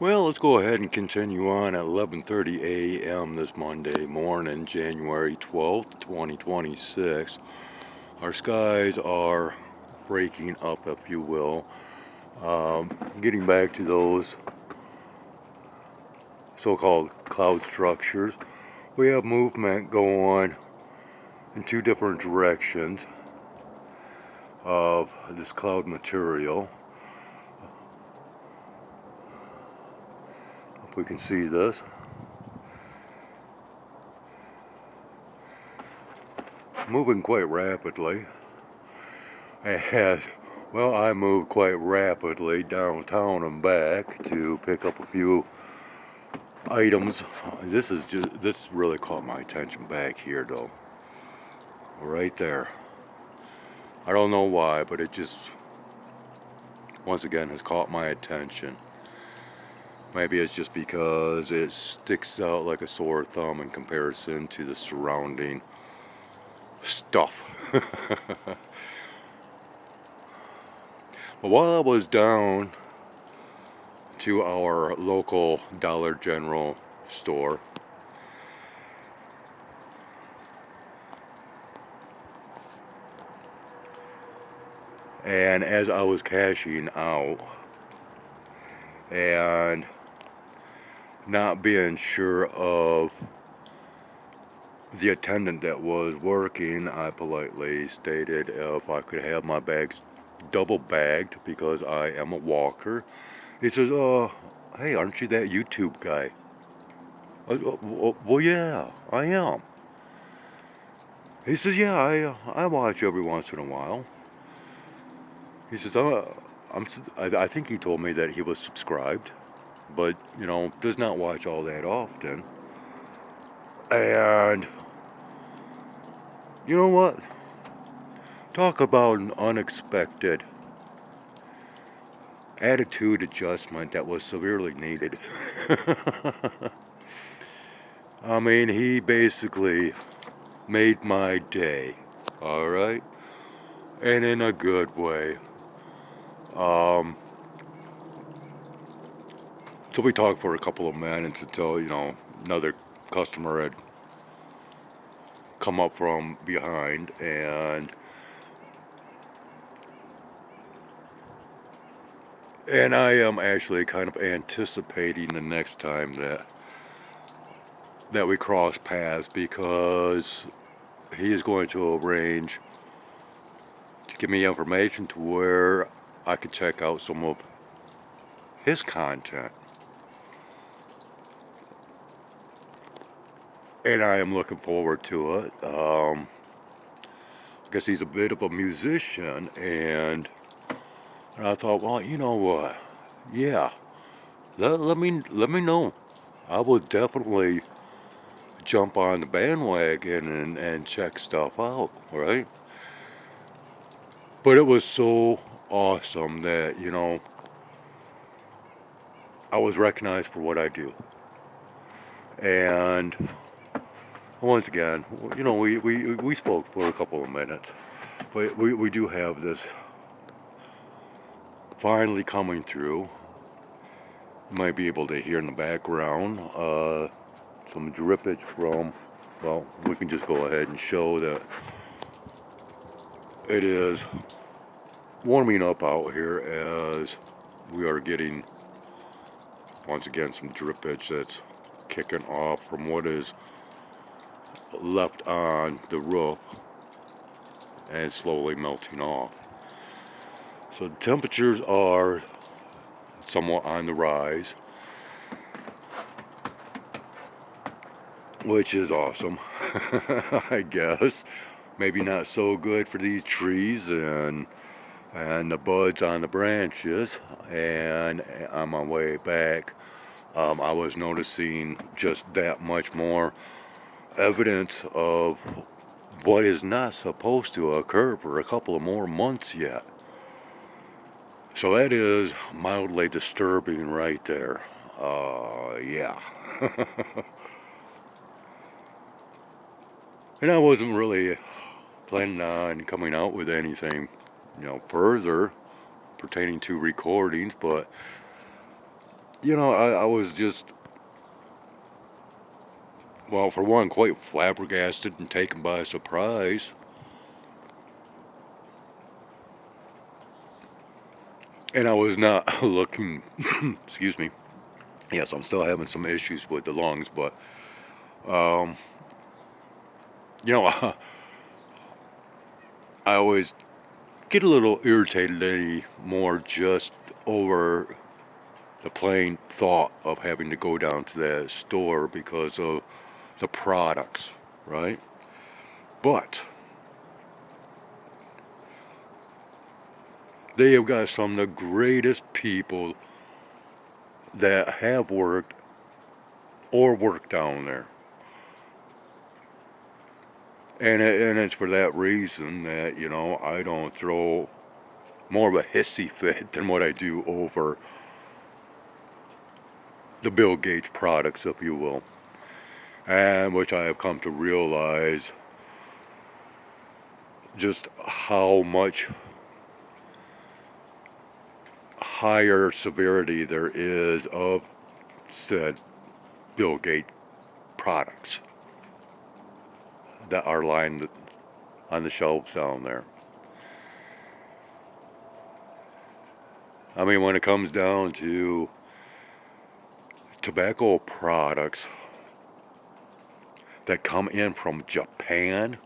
Well, let's go ahead and continue on at 11:30 a.m. this Monday morning, January 12th, 2026. Our skies are breaking up, if you will. Getting back to those so-called cloud structures, we have movement going in two different directions of this cloud material. If we can see this. Moving quite rapidly. Well, I moved quite rapidly downtown and back to pick up a few items. This really caught my attention back here though. Right there. I don't know why, but it just once again has caught my attention. Maybe it's just because it sticks out like a sore thumb in comparison to the surrounding stuff. But while I was down to our local Dollar General store, and as I was cashing out and not being sure of the attendant that was working, I politely stated if I could have my bags double bagged because I am a walker. He says, hey, aren't you that YouTube guy? Well, yeah, I am. He says, yeah, I watch every once in a while. He says, I think he told me that he was subscribed, but, does not watch all that often. And, you know what? Talk about an unexpected attitude adjustment that was severely needed. I mean, he basically made my day, alright? And in a good way. So we talked for a couple of minutes until, another customer had come up from behind and I am actually kind of anticipating the next time that we cross paths, because he is going to arrange to give me information to where I could check out some of his content. And I am looking forward to it. I guess he's a bit of a musician, and I thought, well, you know what? Yeah, let me know. I will definitely jump on the bandwagon and check stuff out, right? But it was so awesome that, I was recognized for what I do. And once again, we spoke for a couple of minutes. But we do have this finally coming through. You might be able to hear in the background some drippage from, well, we can just go ahead and show that it is warming up out here as we are getting, once again, some drippage that's kicking off from what is left on the roof and slowly melting off. So the temperatures are somewhat on the rise, which is awesome. I guess maybe not so good for these trees and the buds on the branches. And on my way back, I was noticing just that much more evidence of what is not supposed to occur for a couple of more months yet. So that is mildly disturbing right there. Yeah. And I wasn't really planning on coming out with anything, further pertaining to recordings, but I was just, well, for one, quite flabbergasted and taken by surprise. And I was not looking, excuse me. Yes, I'm still having some issues with the lungs, but, um, you know, I always get a little irritated anymore just over the plain thought of having to go down to that store because of the products, right? But they have got some of the greatest people that have worked or work down there. And it's for that reason that, I don't throw more of a hissy fit than what I do over the Bill Gates products, if you will. And which I have come to realize just how much higher severity there is of said Bill Gates products that are lined on the shelves down there. I mean, when it comes down to tobacco products that come in from Japan,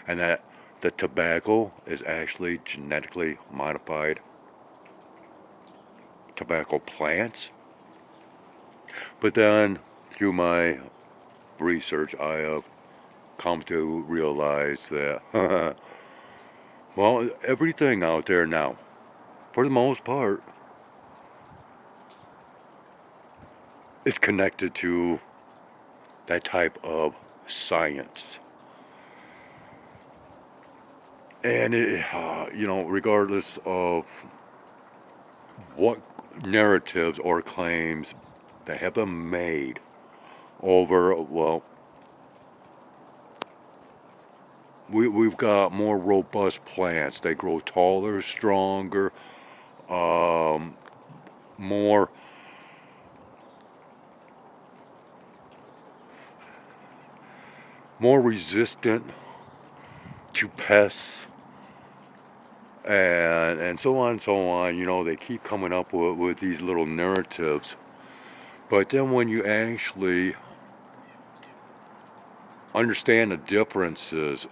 and that the tobacco is actually genetically modified tobacco plants. But then, through my research, I have come to realize that, well, everything out there now, for the most part, is connected to that type of science. And regardless of what narratives or claims that have been made over, well, we've got more robust plants. They grow taller, stronger, more resistant to pests, and so on and so on. They keep coming up with these little narratives. But then when you actually understand the differences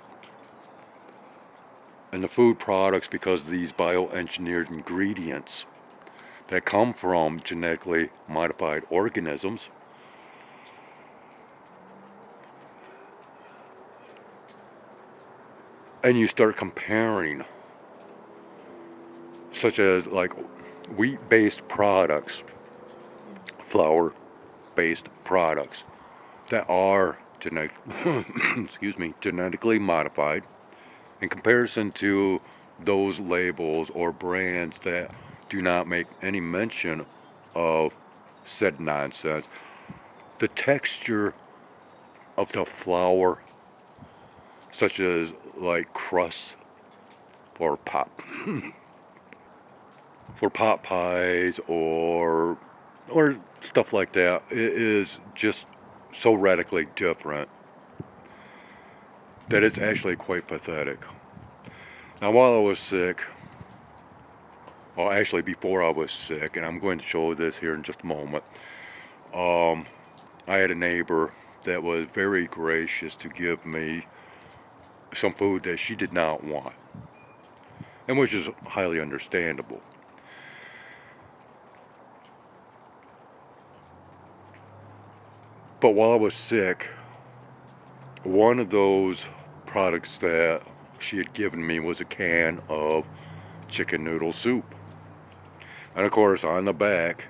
in the food products because of these bioengineered ingredients that come from genetically modified organisms, and you start comparing, such as like wheat-based products, flour-based products that are genetically modified, in comparison to those labels or brands that do not make any mention of said nonsense. The texture of the flour, such as like crust for pot pies or stuff like that, it is just so radically different that it's actually quite pathetic. Now, while I was sick, well, actually before I was sick, and I'm going to show this here in just a moment, I had a neighbor that was very gracious to give me some food that she did not want, and which is highly understandable. But while I was sick, one of those products that she had given me was a can of chicken noodle soup. And of course, on the back,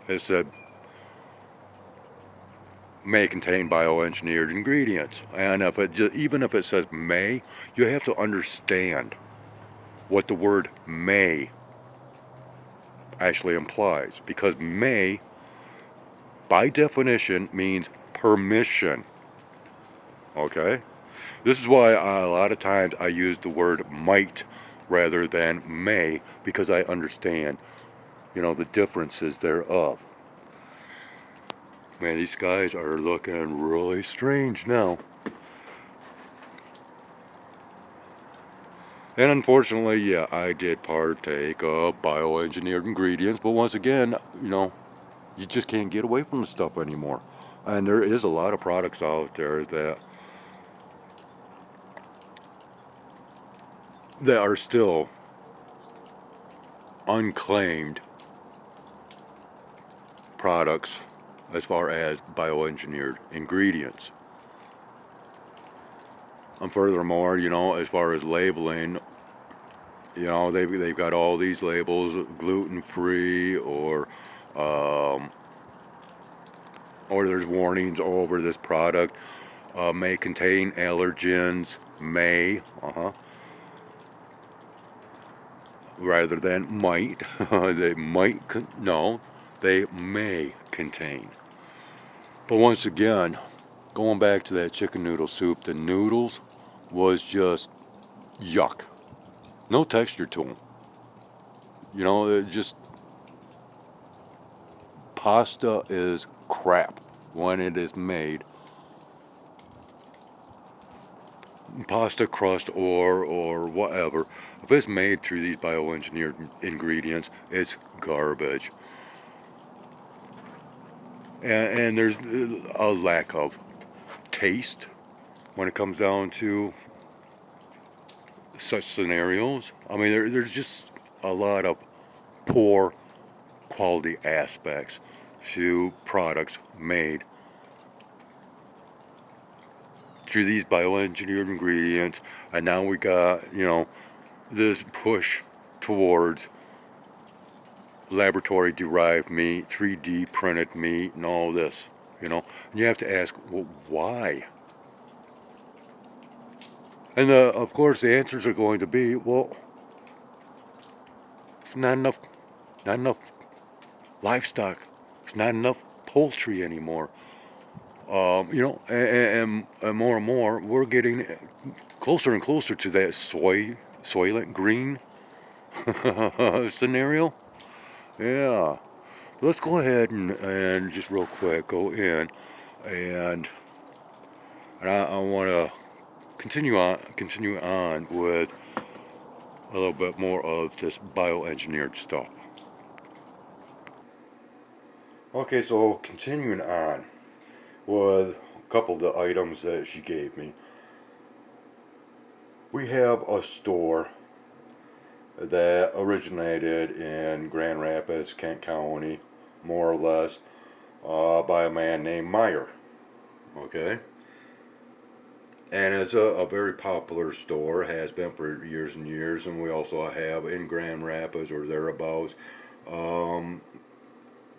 it said, may contain bioengineered ingredients. And even if it says may, you have to understand what the word may actually implies. Because may, by definition, means permission. Okay? This is why a lot of times I use the word might rather than may, because I understand, the differences thereof. Man, these skies are looking really strange now. And unfortunately, yeah, I did partake of bioengineered ingredients, but once again, you just can't get away from the stuff anymore. And there is a lot of products out there that are still unclaimed products as far as bioengineered ingredients. And furthermore, as far as labeling, they've got all these labels, gluten-free, or there's warnings over this product, may contain allergens, rather than might. They might, no, they may contain. But once again, going back to that chicken noodle soup, the noodles was just yuck. No texture to them. Just pasta is crap when it is made. Pasta crust or whatever. If it's made through these bioengineered ingredients, it's garbage. And there's a lack of taste when it comes down to such scenarios. I mean, there's just a lot of poor quality aspects to products made through these bioengineered ingredients. And now we got, this push towards laboratory derived meat, 3D printed meat, and all this, And you have to ask, well, why? And of course, the answers are going to be, well, it's not enough livestock. It's not enough poultry anymore. And more, we're getting closer and closer to that Soylent Green scenario. Yeah. Let's go ahead and just real quick go in and I want to continue on with a little bit more of this bioengineered stuff. Okay, so continuing on with a couple of the items that she gave me. We have a store that originated in Grand Rapids, Kent County, more or less, by a man named Meyer. Okay? And it's a very popular store, has been for years and years, and we also have in Grand Rapids or thereabouts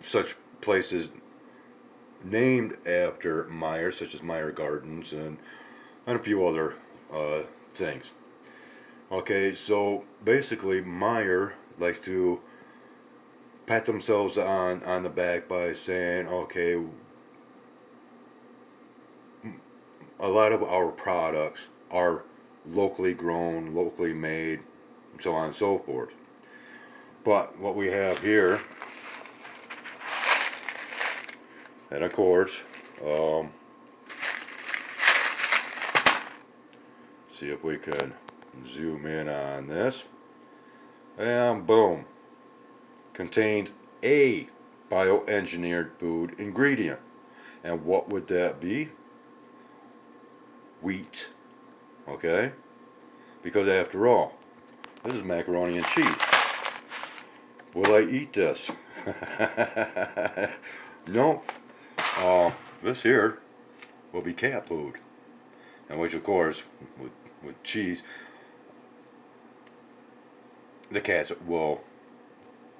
such places named after Meyer, such as Meyer Gardens and a few other things. Okay, so basically Meyer likes to pat themselves on the back by saying, okay, a lot of our products are locally grown, locally made, and so on and so forth. But what we have here, and of course, see if we can zoom in on this, and boom, contains a bioengineered food ingredient. And what would that be? Wheat. Okay? Because after all, this is macaroni and cheese. Will I eat this? No. This here will be cat food. And which of course, with cheese, the cats will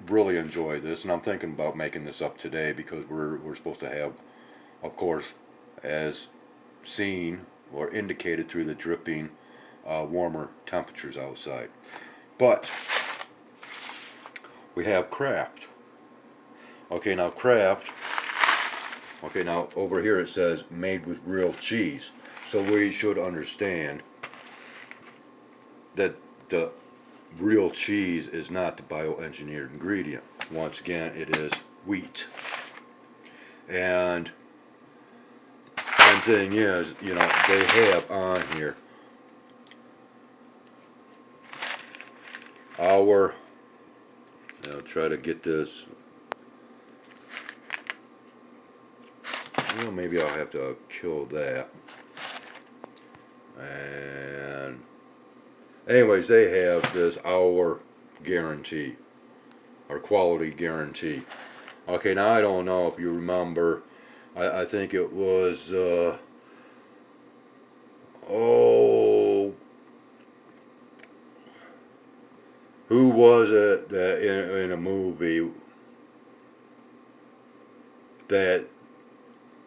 really enjoy this. And I'm thinking about making this up today because we're supposed to have, of course, as seen or indicated through the dripping, warmer temperatures outside. But we have Kraft. Okay, now Kraft. Okay, now over here it says made with real cheese. So we should understand that the real cheese is not the bioengineered ingredient. Once again, it is wheat. And thing is, you know, they have on here our, I'll try to get this, well, maybe I'll have to kill that. And anyways, they have this hour guarantee, or quality guarantee. Okay, now I don't know if you remember, I think it was, oh, who was it that in a movie that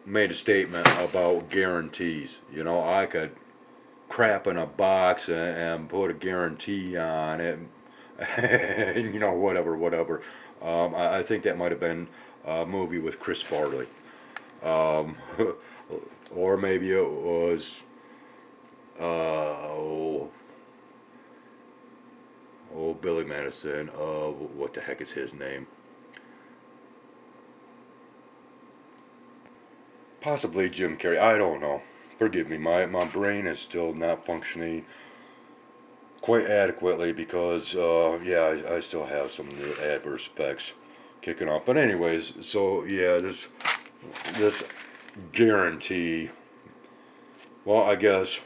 made a statement about guarantees? You know, I could crap in a box and put a guarantee on it, and you know, whatever. I think that might have been a movie with Chris Farley, or maybe it was Billy Madison. What the heck is his name? Possibly Jim Carrey. I don't know. Forgive me. My brain is still not functioning quite adequately because yeah, I still have some new adverse effects kicking off. But anyways, so yeah, this guarantee. Well, I guess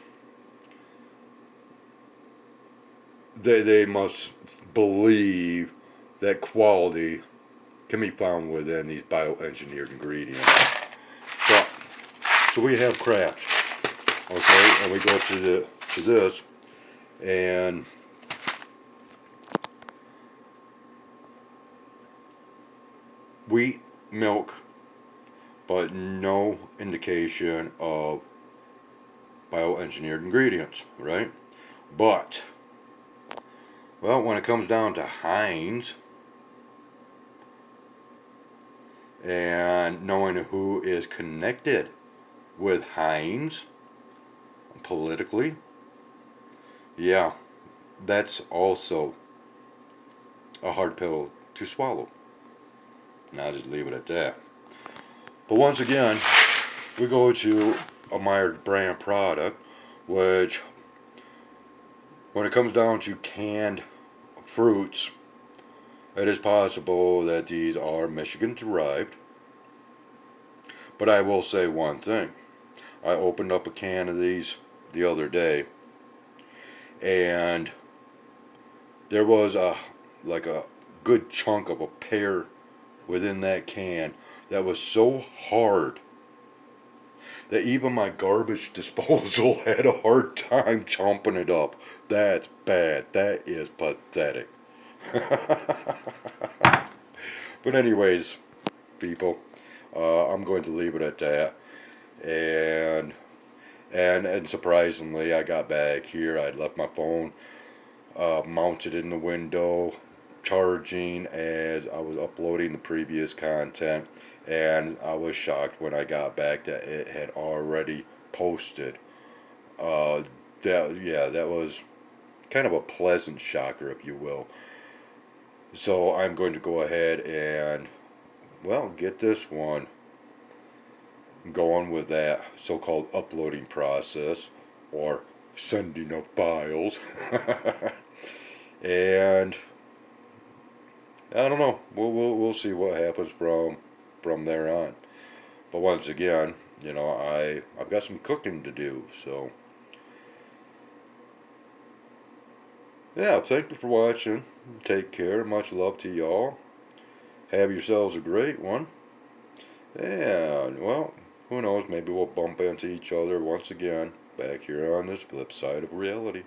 they must believe that quality can be found within these bioengineered ingredients. So we have craft, okay, and we go to this, and wheat, milk, but no indication of bioengineered ingredients, right? But, well, when it comes down to Heinz, and knowing who is connected with Heinz politically, yeah, that's also a hard pill to swallow. And I'll just leave it at that. But once again, we go to a Meyer brand product, which, when it comes down to canned fruits, it is possible that these are Michigan derived. But I will say one thing. I opened up a can of these the other day, and there was a good chunk of a pear within that can that was so hard that even my garbage disposal had a hard time chomping it up. That's bad. That is pathetic. But anyways, people, I'm going to leave it at that. And surprisingly, I got back here. I'd left my phone mounted in the window, charging as I was uploading the previous content, and I was shocked when I got back that it had already posted. That was kind of a pleasant shocker, if you will. So I'm going to go ahead and, well, get this one going with that so-called uploading process, or sending of files. And I don't know. We'll see what happens from there on. But once again, you know, I've got some cooking to do, so yeah, thank you for watching. Take care. Much love to y'all. Have yourselves a great one. And, well, who knows, maybe we'll bump into each other once again back here on this flip side of reality.